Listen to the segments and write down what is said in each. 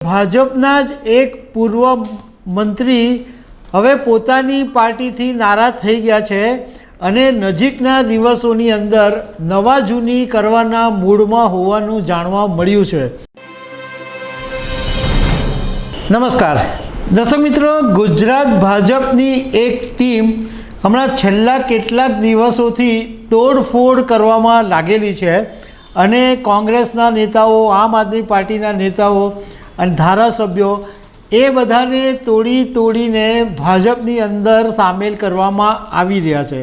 ભાજપના જ એક પૂર્વ મંત્રી હવે પોતાની પાર્ટીથી નારાજ થઈ ગયા છે અને નજીકના દિવસોની અંદર નવા જૂની કરવાના મૂડમાં હોવાનું જાણવા મળ્યું છે। નમસ્કાર દર્શક મિત્રો, ગુજરાત ભાજપની એક ટીમ હમણાં છેલ્લા કેટલાક દિવસોથી તોડફોડ કરવામાં લાગેલી છે અને કોંગ્રેસના નેતાઓ, આમ આદમી પાર્ટીના નેતાઓ અને ધારાસભ્યો એ બધાને તોડીને ભાજપની અંદર સામેલ કરવામાં આવી રહ્યા છે।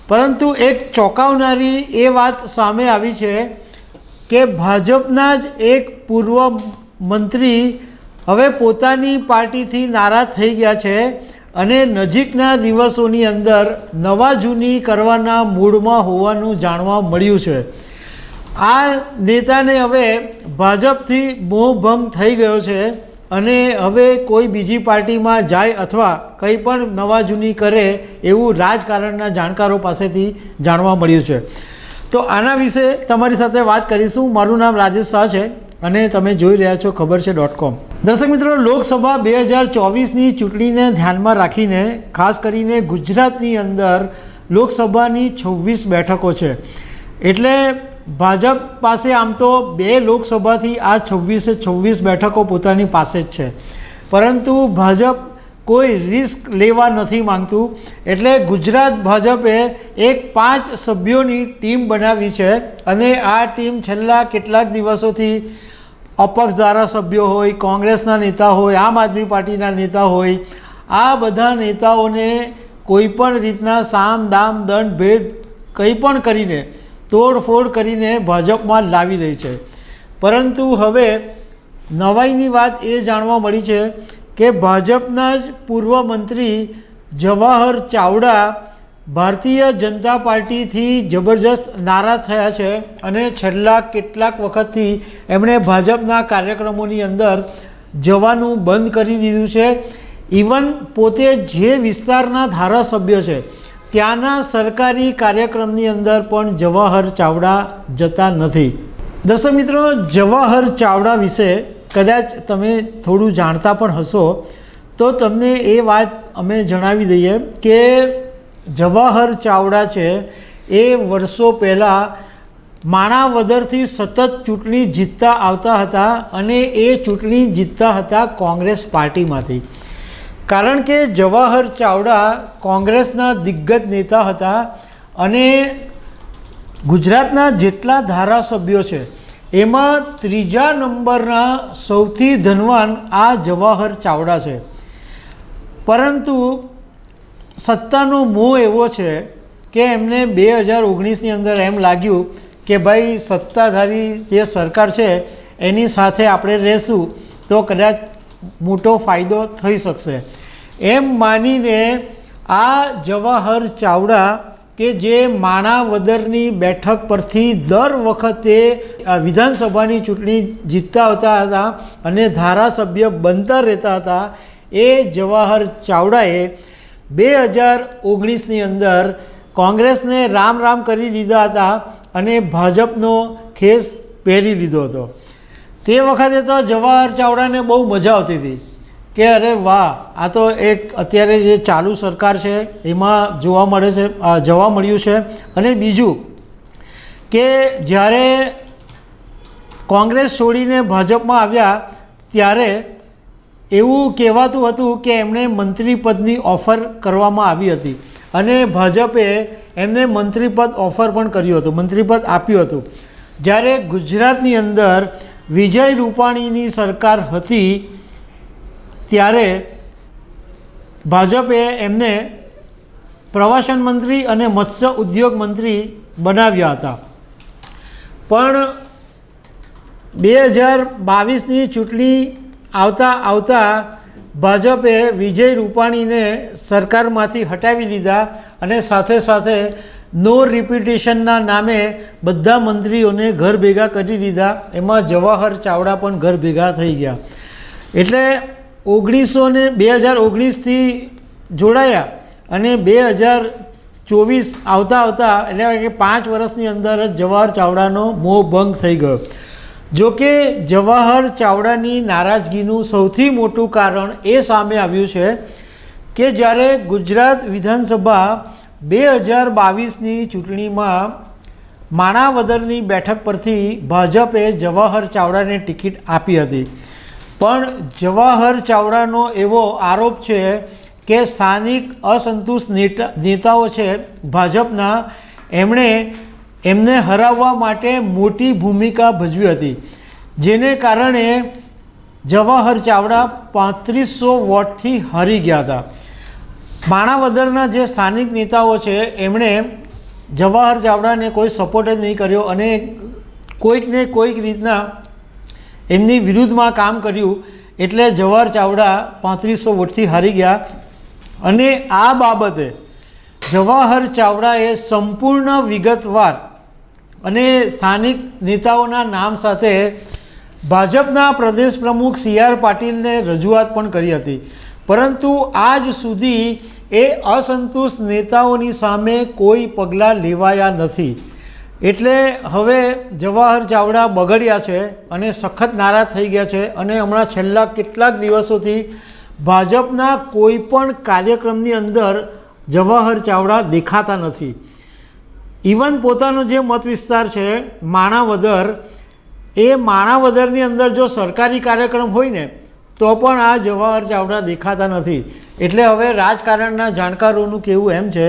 પરંતુ એક ચોંકાવનારી એ વાત સામે આવી છે કે ભાજપના જ એક પૂર્વ મંત્રી હવે પોતાની પાર્ટીથી નારાજ થઈ ગયા છે અને નજીકના દિવસોની અંદર નવા જૂની કરવાના મૂડમાં હોવાનું જાણવા મળ્યું છે। આ નેતાને હવે ભાજપથી મોહભંગ થઈ ગયો છે અને હવે કોઈ બીજી પાર્ટીમાં જાય અથવા કંઈ પણ નવા જૂની કરે એવું રાજકારણના જાણકારો પાસેથી જાણવા મળ્યું છે। તો આના વિશે તમારી સાથે વાત કરીશું। મારું નામ રાજેશ શાહ છે અને તમે જોઈ રહ્યા છો ખબર છે.com। દર્શક મિત્રો, લોકસભા 2024ની ચૂંટણીને ધ્યાનમાં રાખીને ખાસ કરીને ગુજરાતની અંદર લોકસભાની 26 બેઠકો છે, એટલે ભાજપ પાસે આમ તો 2 લોકસભાથી આ 26 બેઠકો પોતાની પાસે જ છે, પરંતુ ભાજપ કોઈ રિસ્ક લેવા નથી માંગતું, એટલે ગુજરાત ભાજપે એક 5 સભ્યોની ટીમ બનાવી છે અને આ ટીમ છેલ્લા કેટલાક દિવસોથી અપક્ષ ધારાસભ્યો હોય, કોંગ્રેસના નેતા હોય, આમ આદમી પાર્ટીના નેતા હોય, આ બધા નેતાઓને કોઈપણ રીતના સામ દામ દંડ ભેદ કંઈ પણ કરીને તોડફોડ કરીને ભાજપમાં લાવી રહી છે। પરંતુ હવે નવાઈની વાત એ જાણવા મળી છે કે ભાજપના જ પૂર્વ મંત્રી જવાહર ચાવડા ભારતીય જનતા પાર્ટીથી જબરજસ્ત નારાજ થયા છે અને છેલ્લા કેટલાક વખતથી એમણે ભાજપના કાર્યક્રમોની અંદર જવાનું બંધ કરી દીધું છે। ઇવન પોતે જે વિસ્તારના ધારાસભ્ય છે ત્યાંના સરકારી કાર્યક્રમની અંદર પણ જવાહર ચાવડા જતા નથી। દર્શક મિત્રો, જવાહર ચાવડા વિશે કદાચ તમે થોડું જાણતા પણ હશો, તો તમને એ વાત અમે જણાવી દઈએ કે જવાહર ચાવડા છે એ વર્ષો પહેલાં માણાવદરથી સતત ચૂંટણી જીતતા આવતા હતા અને એ ચૂંટણી જીતતા હતા કોંગ્રેસ પાર્ટીમાંથી, કારણ કે જવાહર ચાવડા કોંગ્રેસના દિગ્ગજ નેતા હતા અને ગુજરાતના જેટલા ધારાસભ્યો છે એમાં 3જા નંબરના સૌથી ધનવાન આ જવાહર ચાવડા છે। પરંતુ સત્તાનો મોહ એવો છે કે એમને 2019ની અંદર એમ લાગ્યું કે ભાઈ સત્તાધારી જે સરકાર છે એની સાથે આપણે રહેશું તો કદાચ મોટો ફાયદો થઈ શકશે, એમ માનીને આ જવાહર ચાવડા કે જે માણાવદરની બેઠક પરથી દર વખતે વિધાનસભાની ચૂંટણી જીતતા આવતા હતા અને ધારાસભ્ય બનતા રહેતા હતા, એ જવાહર ચાવડાએ 2019ની અંદર કોંગ્રેસને રામ રામ કરી દીધા હતા અને ભાજપનો ખેસ પહેરી લીધો હતો। તે વખતે તો જવાહર ચાવડાને બહુ મજા આવતી હતી કે અરે વાહ, આ તો એક અત્યારે જે ચાલુ સરકાર છે એમાં જોવા મળ્યું છે। અને બીજું કે જ્યારે કોંગ્રેસ છોડીને ભાજપમાં આવ્યા ત્યારે એવું કહેવાતું હતું કે એમને મંત્રીપદની ઓફર કરવામાં આવી હતી અને ભાજપે એમને મંત્રીપદ ઓફર પણ કર્યું હતું, મંત્રીપદ આપ્યું હતું। જ્યારે ગુજરાતની અંદર વિજય રૂપાણીની સરકાર હતી ત્યારે ભાજપે એમને પ્રવાસન મંત્રી અને મત્સ્ય ઉદ્યોગ મંત્રી બનાવ્યા હતા, પણ 2022ની ચૂંટણી આવતા ભાજપે વિજય રૂપાણીને સરકારમાંથી હટાવી દીધા અને સાથે સાથે નો રિપીટેશનના નામે બધા મંત્રીઓને ઘર ભેગા કરી દીધા, એમાં જવાહર ચાવડા પણ ઘર ભેગા થઈ ગયા। એટલે 2019થી જોડાયા અને 2024 આવતા એટલે કે 5 વર્ષની અંદર જ જવાહર ચાવડાનો મોહ ભંગ થઈ ગયો। જો કે જવાહર ચાવડાની નારાજગીનું સૌથી મોટું કારણ એ સામે આવ્યું છે કે જ્યારે ગુજરાત વિધાનસભા 2022ની ચૂંટણીમાં માણાવદરની બેઠક પરથી ભાજપે જવાહર ચાવડાને ટિકિટ આપી હતી, પણ જવાહર ચાવડાનો એવો આરોપ છે કે સ્થાનિક અસંતુષ્ટ નેતાઓ છે ભાજપના, એમને હરાવવા માટે મોટી ભૂમિકા ભજવી હતી, જેને કારણે જવાહર ચાવડા 3500 વોટથી હારી ગયા હતા. માણાવદરના જે સ્થાનિક નેતાઓ છે એમણે જવાહર ચાવડાને કોઈ સપોર્ટ જ નહીં કર્યો અને કોઈકને કોઈક રીતના એમની વિરુદ્ધમાં કામ કર્યું, એટલે જવાહર ચાવડા 3500 વોટથી હારી ગયા. અને આ બાબતે જવાહર ચાવડાએ સંપૂર્ણ વિગતવાર અને સ્થાનિક નેતાઓના નામ સાથે ભાજપના પ્રદેશ પ્રમુખ CR પાટીલને રજૂઆત પણ કરી હતી, પરંતુ આજ સુધી એ અસંતુષ્ટ નેતાઓની સામે કોઈ પગલાં લેવાયા નથી. એટલે હવે જવાહર ચાવડા બગડ્યા છે અને સખત નારાજ થઈ ગયા છે અને હમણાં છેલ્લા કેટલાક દિવસોથી ભાજપના કોઈ પણ કાર્યક્રમની અંદર જવાહર ચાવડા દેખાતા નથી. ઇવન પોતાનો જે મત વિસ્તાર છે માણાવદર, એ માણાવદરની અંદર જો સરકારી કાર્યક્રમ હોય ને તો પણ આ જવાહર ચાવડા દેખાતા નથી. એટલે હવે રાજકારણના જાણકારોનું કહેવું એમ છે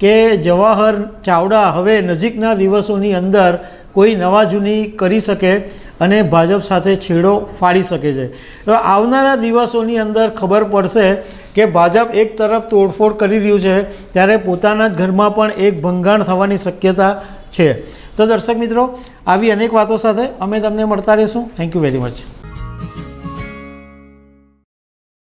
કે જવાહર ચાવડા હવે નજીકના દિવસોની અંદર કોઈ નવા જૂની કરી શકે અને ભાજપ સાથે છેડો ફાડી શકે છે. તો આવનારા દિવસોની અંદર ખબર પડશે કે ભાજપ એક તરફ તોડફોડ કરી રહ્યું છે ત્યારે પોતાના જ ઘરમાં પણ એક ભંગાણ થવાની શક્યતા છે. તો દર્શક મિત્રો, આવી અનેક વાતો સાથે અમે તમને મળતા રહીશું. Thank you very much.